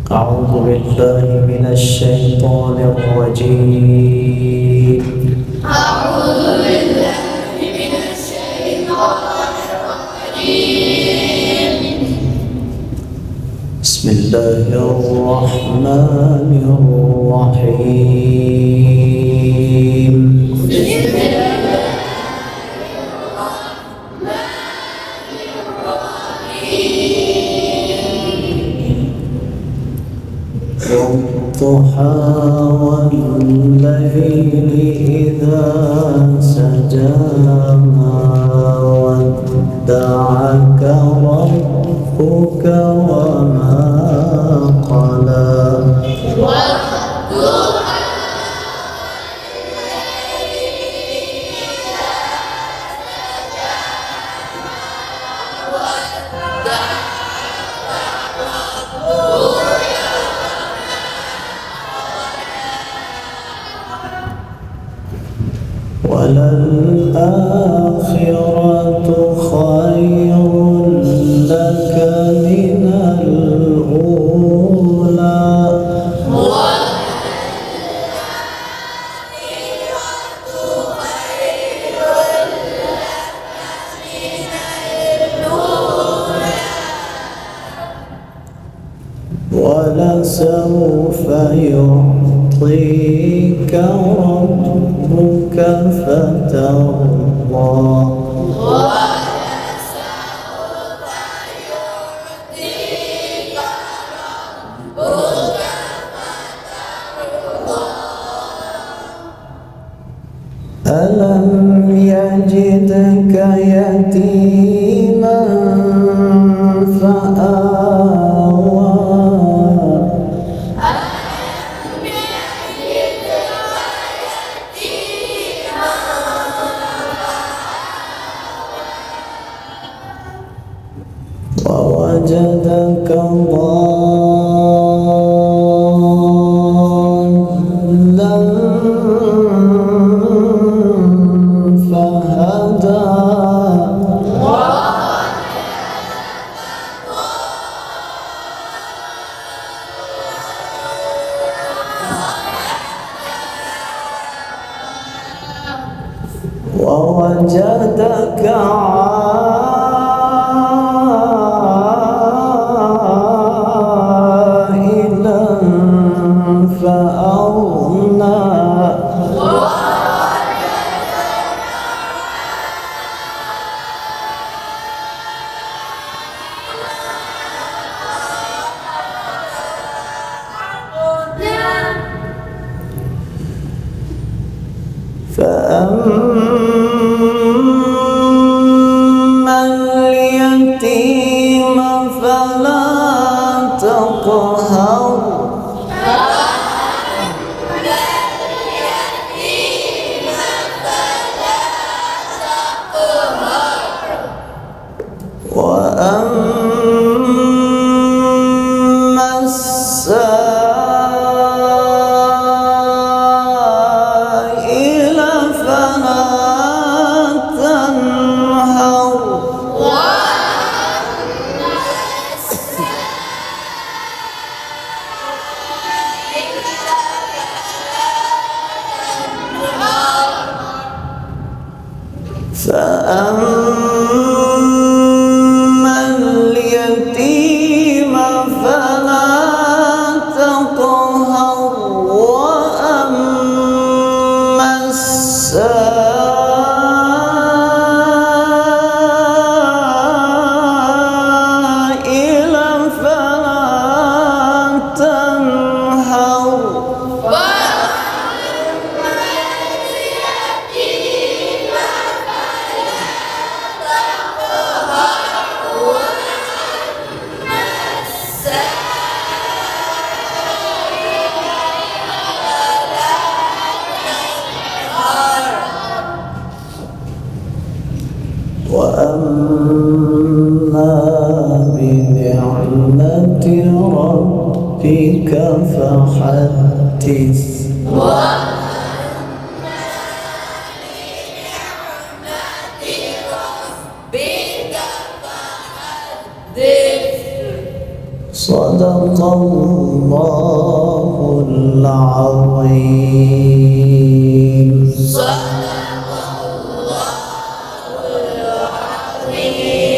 أعوذ بالله من الشيطان الرجيم. أعوذ بالله من الشيطان الرجيم. بسم الله الرحمن الرحيم. بسم الله والضحى والليل إذا سجى ما ودعك ربك وما قلى وللآخرة خير لك من الأولى ولسوف يعطيك ربك فترضى ألم يجدك يتيما فآوى ووجدك ضالا فهدى ووجدك عائلا فأغنى فأما اليتيم فلا تقهر وأما السائل فلا تنهر فأما اليتيم فلا تقهر وأما السائل فلا تنهر وأما بنعمة ربك فحدث صدق صدق الله العظيم. صدق الله العظيم.